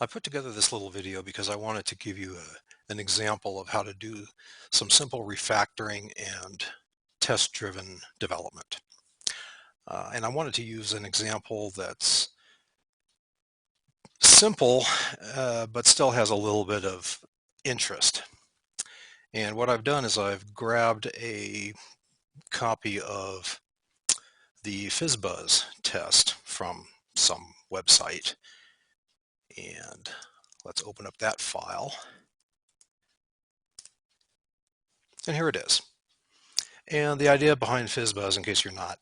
I put together this little video because I wanted to give you an example of how to do some simple refactoring and test-driven development. And I wanted to use an example that's simple, but still has a little bit of interest. And what I've done is I've grabbed a copy of the FizzBuzz test from some website. And let's open up that file. And here it is. And the idea behind FizzBuzz, in case you're not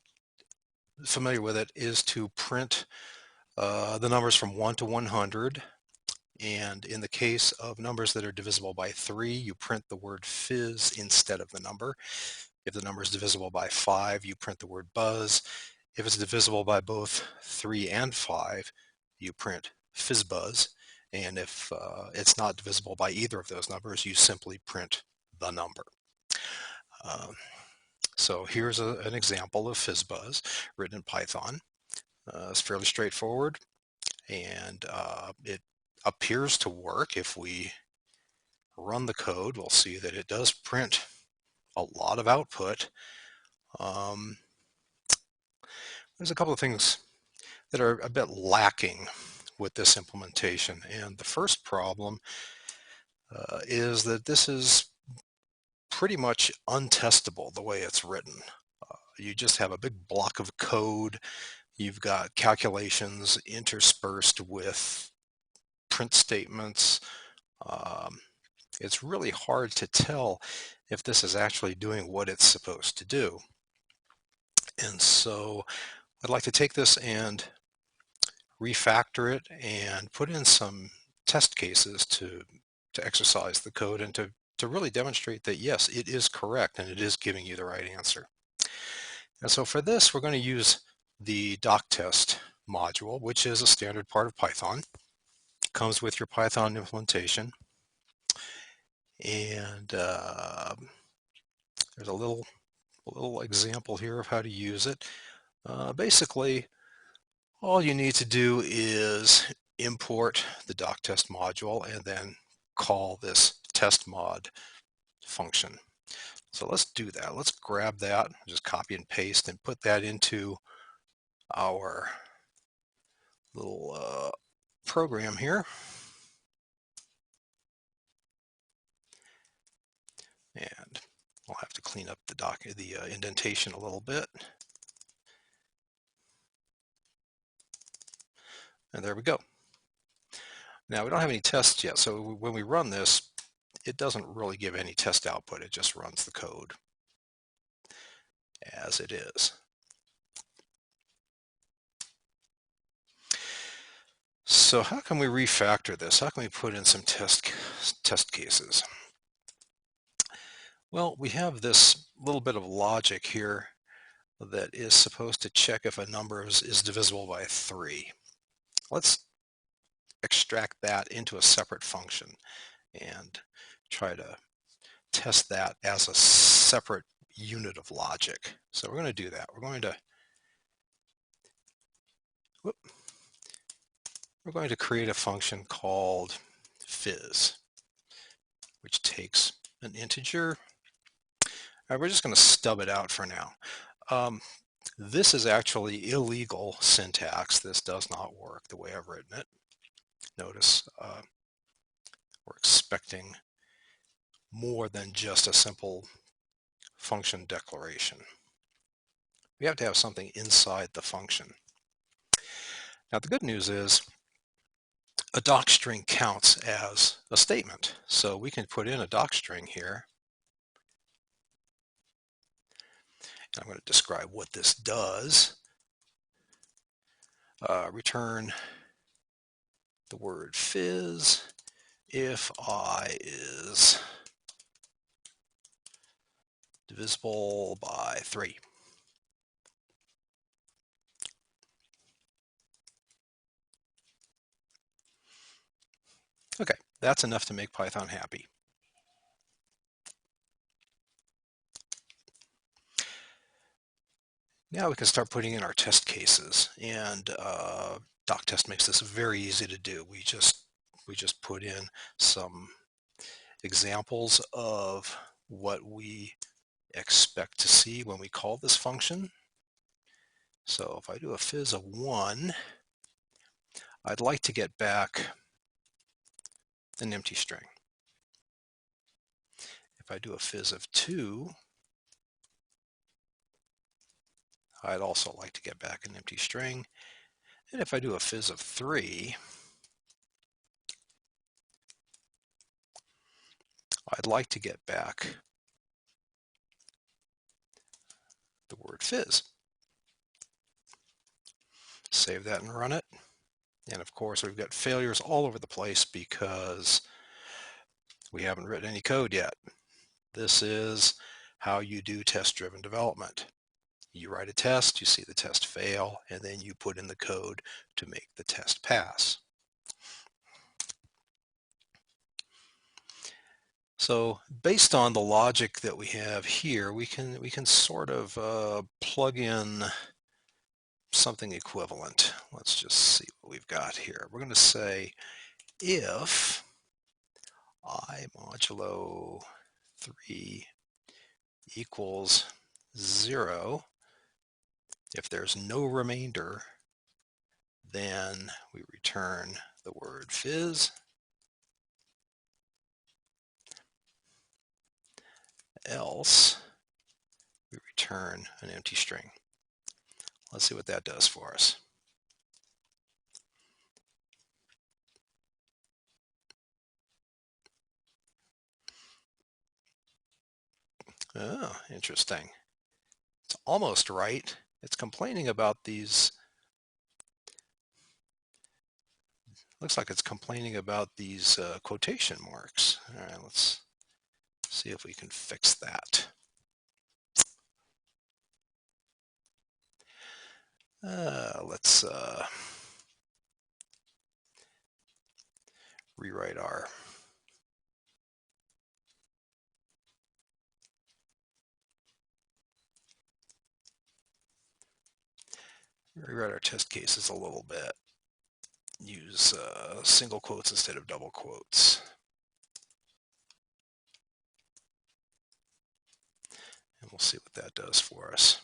familiar with it, is to print the numbers from 1 to 100. And in the case of numbers that are divisible by 3, you print the word fizz instead of the number. If the number is divisible by 5, you print the word buzz. If it's divisible by both 3 and 5, you print FizzBuzz. And if it's not divisible by either of those numbers, you simply print the number. So here's an example of FizzBuzz written in Python. It's fairly straightforward, and it appears to work. If we run the code, we'll see that it does print a lot of output. There's a couple of things that are a bit lacking with this implementation, and the first problem is that this is pretty much untestable the way it's written. You just have a big block of code. You've got calculations interspersed with print statements. It's really hard to tell if this is actually doing what it's supposed to do. And so I'd like to take this and refactor it and put in some test cases to exercise the code and to really demonstrate that yes, it is correct and it is giving you the right answer. And so for this, we're going to use the doctest module, which is a standard part of Python. It comes with your Python implementation. And there's a little example here of how to use it. Basically, all you need to do is import the doctest module and then call this testmod function. So let's do that. Let's grab that, just copy and paste and put that into our little program here. And I'll have to clean up the indentation a little bit. And there we go. Now we don't have any tests yet, so when we run this, it doesn't really give any test output. It just runs the code as it is. So how can we refactor this? How can we put in some test cases? Well, we have this little bit of logic here that is supposed to check if a number is divisible by 3. Let's extract that into a separate function and try to test that as a separate unit of logic. So we're going to do that. We're going to create a function called fizz, which takes an integer. We're just going to stub it out for now. This is actually illegal syntax. This does not work the way I've written it. Notice we're expecting more than just a simple function declaration. We have to have something inside the function. Now the good news is a docstring counts as a statement. So we can put in a docstring here. I'm going to describe what this does. Return the word fizz if I is divisible by 3. Okay, that's enough to make Python happy. Now we can start putting in our test cases, and doctest makes this very easy to do. We just we just put in some examples of what we expect to see when we call this function. So if I do a fizz of 1, I'd like to get back an empty string. If I do a fizz of 2, I'd also like to get back an empty string. And if I do a fizz of 3, I'd like to get back the word fizz. Save that and run it. And of course, we've got failures all over the place because we haven't written any code yet. This is how you do test-driven development. You write a test, you see the test fail, and then you put in the code to make the test pass. So based on the logic that we have here, we can sort of plug in something equivalent. Let's just see what we've got here. We're going to say if I modulo 3 equals 0, if there's no remainder, then we return the word fizz, else we return an empty string. Let's see what that does for us. Oh, interesting. It's almost right. It's complaining about these, looks like it's complaining about these quotation marks. All right, let's see if we can fix that. Let's rewrite our test cases a little bit. Use single quotes instead of double quotes. And we'll see what that does for us.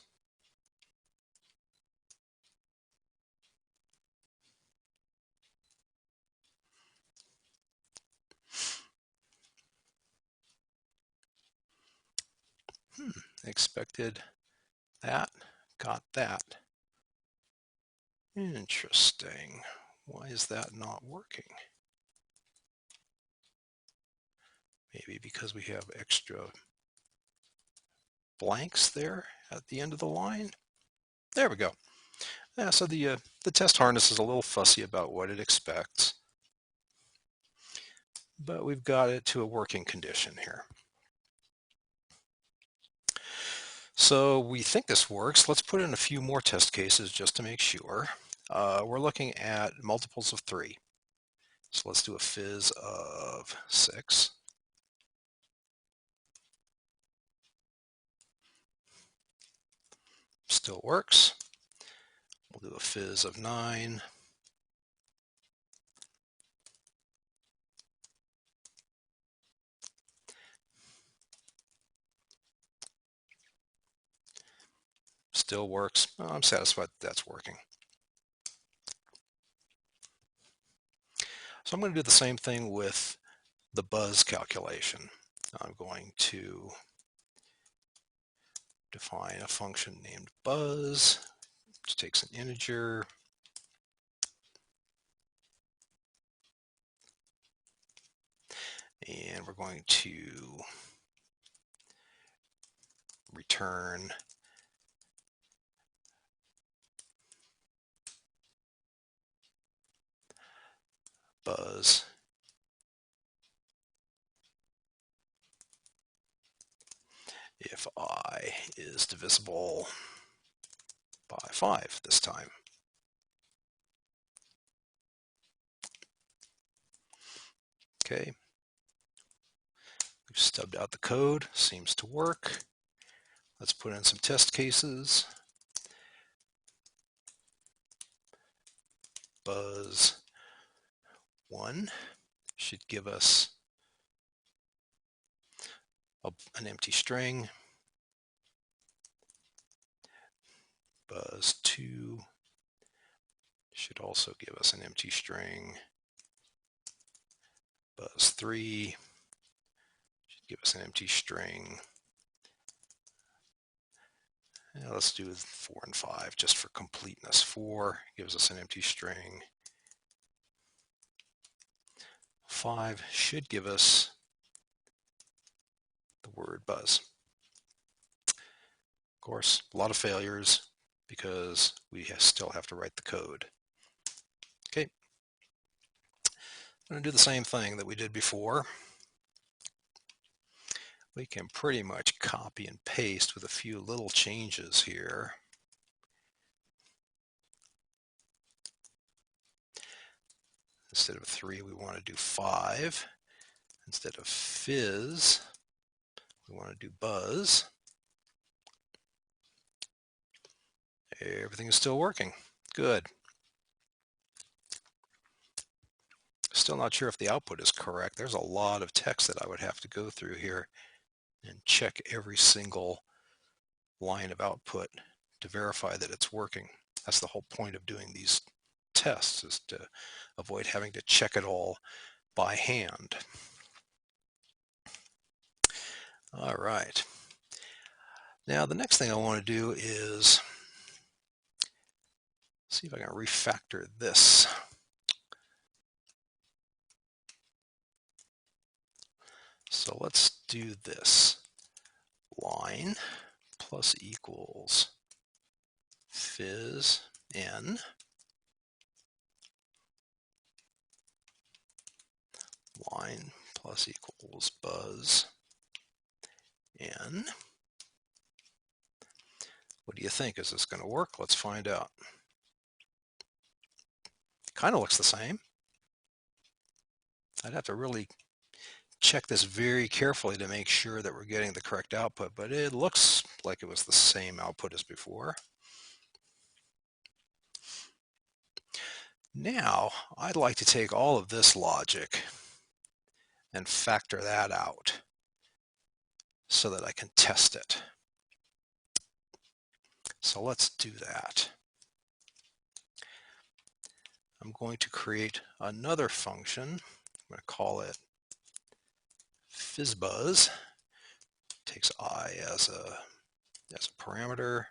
Expected that, got that. Interesting. Why is that not working? Maybe because we have extra blanks there at the end of the line. There we go. Yeah, so the test harness is a little fussy about what it expects, but we've got it to a working condition here. So we think this works. Let's put in a few more test cases just to make sure. We're looking at multiples of 3. So let's do a fizz of 6. Still works. We'll do a fizz of 9. Still works. I'm satisfied that's working. So I'm going to do the same thing with the buzz calculation. I'm going to define a function named buzz, which takes an integer, and we're going to return buzz if I is divisible by 5 this time. Okay, we've stubbed out the code, seems to work. Let's put in some test cases. Buzz 1, should give us an empty string. Buzz2 should also give us an empty string. Buzz3 should give us an empty string. And let's do 4 and 5 just for completeness. 4 gives us an empty string. 5 should give us the word buzz. Of course, a lot of failures because we still have to write the code. Okay, I'm going to do the same thing that we did before. We can pretty much copy and paste with a few little changes here. Instead of 3, we want to do 5. Instead of fizz, we want to do buzz. Everything is still working. Good. Still not sure if the output is correct. There's a lot of text that I would have to go through here and check every single line of output to verify that it's working. That's the whole point of doing these tests, is to avoid having to check it all by hand. All right. Now the next thing I want to do is see if I can refactor this. So let's do this. Line plus equals fizz n. Line plus equals buzz n. What do you think? Is this going to work? Let's find out. Kind of looks the same. I'd have to really check this very carefully to make sure that we're getting the correct output, but it looks like it was the same output as before. Now, I'd like to take all of this logic and factor that out so that I can test it. So let's do that. I'm going to create another function. I'm going to call it FizzBuzz. Takes I as a parameter.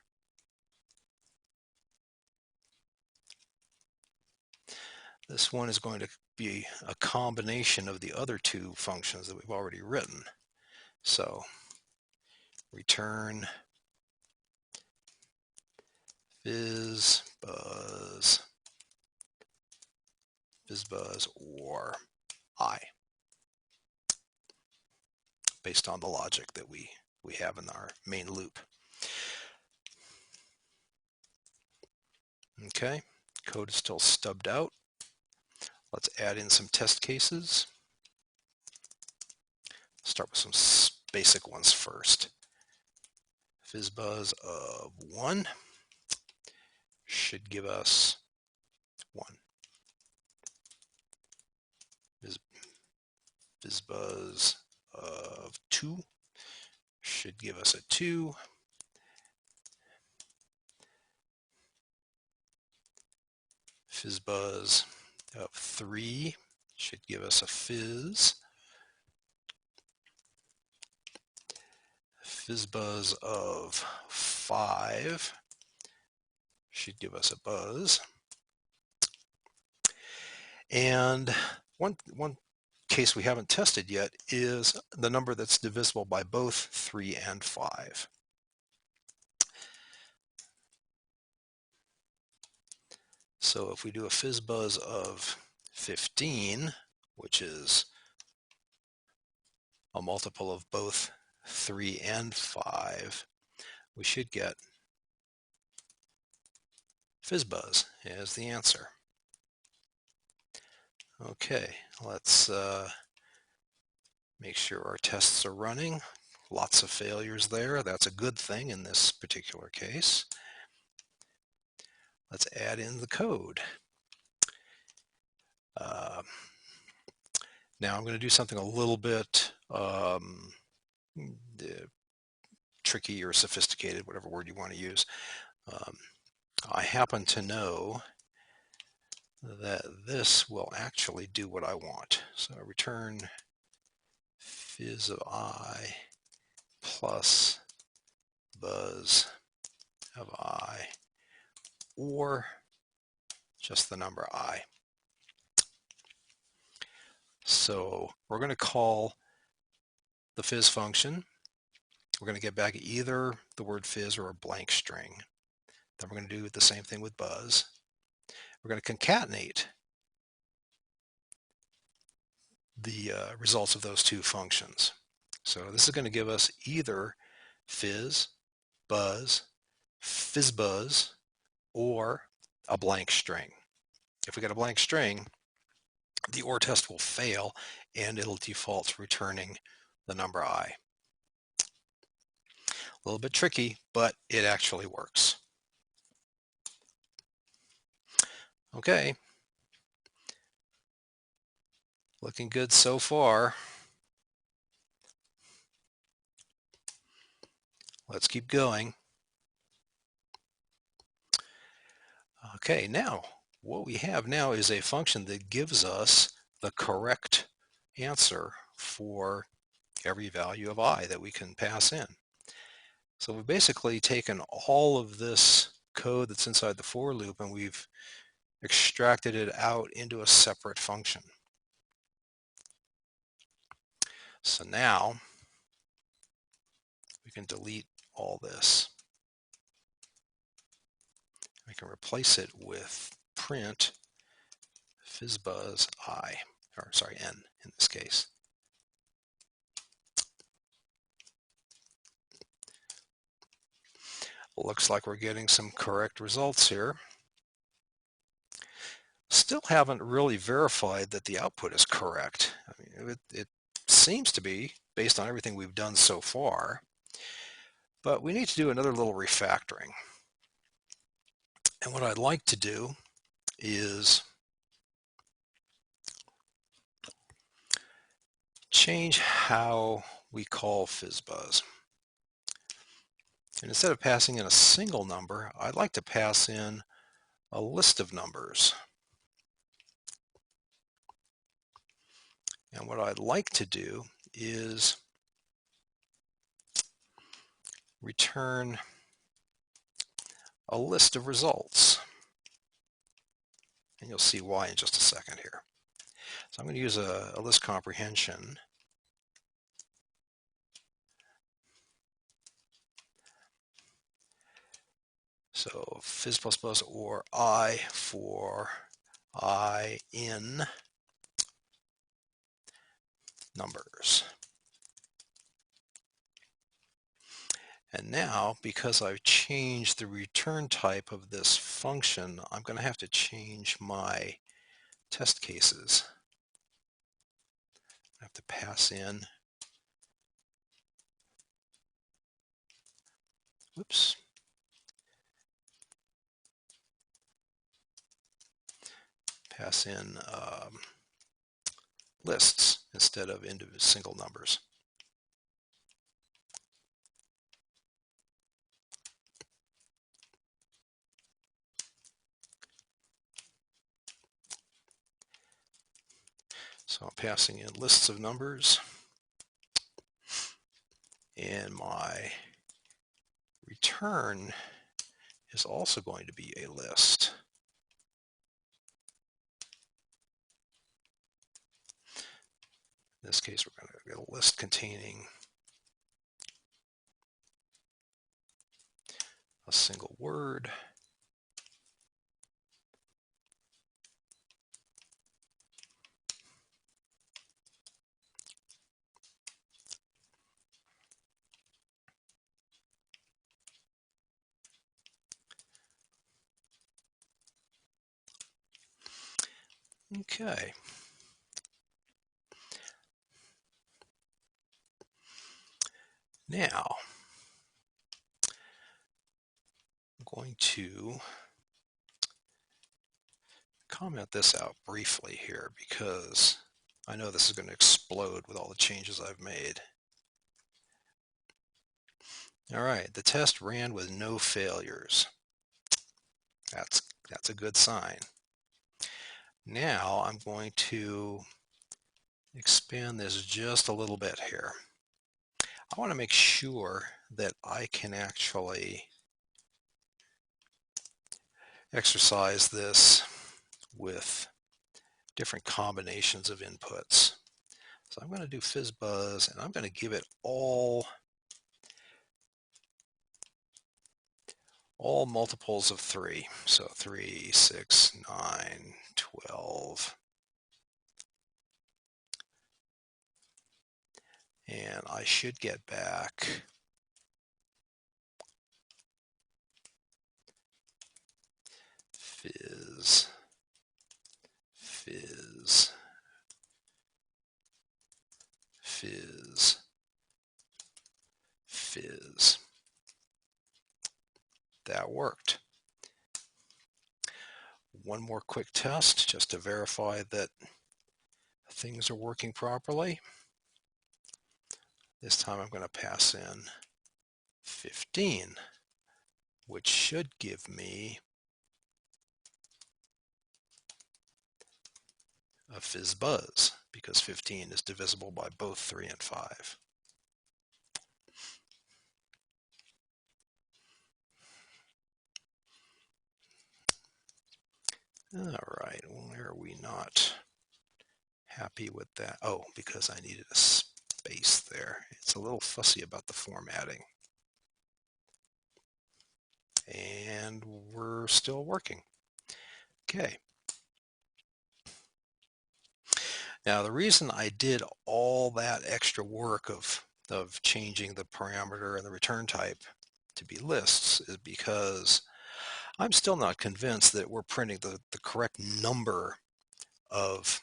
This one is going to be a combination of the other two functions that we've already written. So return FizzBuzz or I, based on the logic that we have in our main loop. Okay, code is still stubbed out. Let's add in some test cases. Start with some basic ones first. FizzBuzz of 1 should give us 1. FizzBuzz of 2 should give us a 2. FizzBuzz of 3 should give us a fizz. FizzBuzz of 5 should give us a buzz. And one case we haven't tested yet is the number that's divisible by both 3 and 5. So if we do a FizzBuzz of 15, which is a multiple of both 3 and 5, we should get FizzBuzz as the answer. Okay, let's make sure our tests are running. Lots of failures there. That's a good thing in this particular case. Let's add in the code. Now I'm going to do something a little bit tricky or sophisticated, whatever word you want to use. Um, I happen to know that this will actually do what I want. So return fizz of I plus buzz of I, or just the number I. So we're going to call the fizz function. We're going to get back either the word fizz or a blank string. Then we're going to do the same thing with buzz. We're going to concatenate the results of those two functions. So this is going to give us either fizz, buzz, FizzBuzz, or a blank string. If we get a blank string, the OR test will fail and it'll default to returning the number I. A little bit tricky, but it actually works. Okay, looking good so far. Let's keep going. Okay, now what we have now is a function that gives us the correct answer for every value of I that we can pass in. So we've basically taken all of this code that's inside the for loop and we've extracted it out into a separate function. So now we can delete all this. We can replace it with print FizzBuzz I, or sorry, N in this case. Looks like we're getting some correct results here. Still haven't really verified that the output is correct. I mean, it seems to be based on everything we've done so far, but we need to do another little refactoring. And what I'd like to do is change how we call FizzBuzz. And instead of passing in a single number, I'd like to pass in a list of numbers. And what I'd like to do is return a list of results. And you'll see why in just a second here. So I'm going to use a list comprehension. So fizz plus buzz or I for I in numbers. And now, because I've changed the return type of this function, I'm going to have to change my test cases. I have to pass in, whoops, pass in lists instead of individual single numbers. So I'm passing in lists of numbers, and my return is also going to be a list. In this case, we're going to get a list containing a single word. Okay. Now, I'm going to comment this out briefly here because I know this is going to explode with all the changes I've made. All right, the test ran with no failures. That's a good sign. Now I'm going to expand this just a little bit here. I want to make sure that I can actually exercise this with different combinations of inputs. So I'm going to do FizzBuzz, and I'm going to give it all multiples of 3. So 3, 6, 9, 12. And I should get back fizz, fizz, fizz, fizz. That worked. One more quick test just to verify that things are working properly. This time I'm going to pass in 15, which should give me a FizzBuzz because 15 is divisible by both 3 and 5. All right, why are we not happy with that? Oh, because I needed a space there. It's a little fussy about the formatting. And we're still working. Okay. Now the reason I did all that extra work of changing the parameter and the return type to be lists is because I'm still not convinced that we're printing the correct number of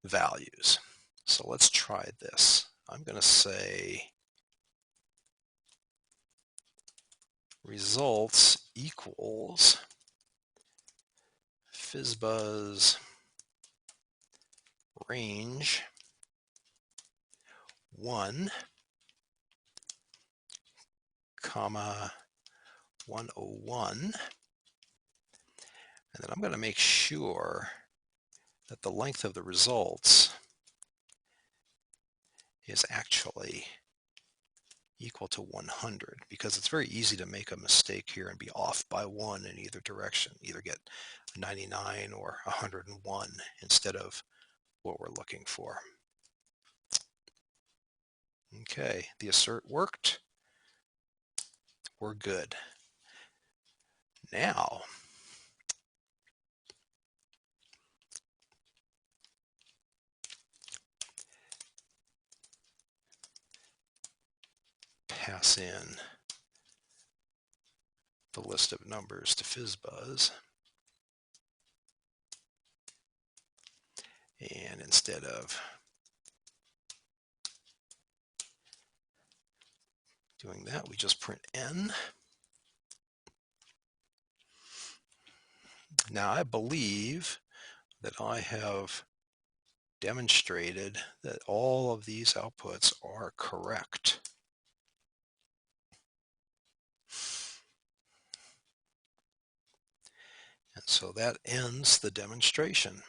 values. So let's try this. I'm going to say results equals FizzBuzz range 1, comma 101, and then I'm going to make sure that the length of the results is actually equal to 100, because it's very easy to make a mistake here and be off by 1 in either direction, either get 99 or 101 instead of what we're looking for. Okay, the assert worked. We're good. Now, pass in the list of numbers to FizzBuzz. And instead of doing that, we just print n. Now I believe that I have demonstrated that all of these outputs are correct. And so that ends the demonstration.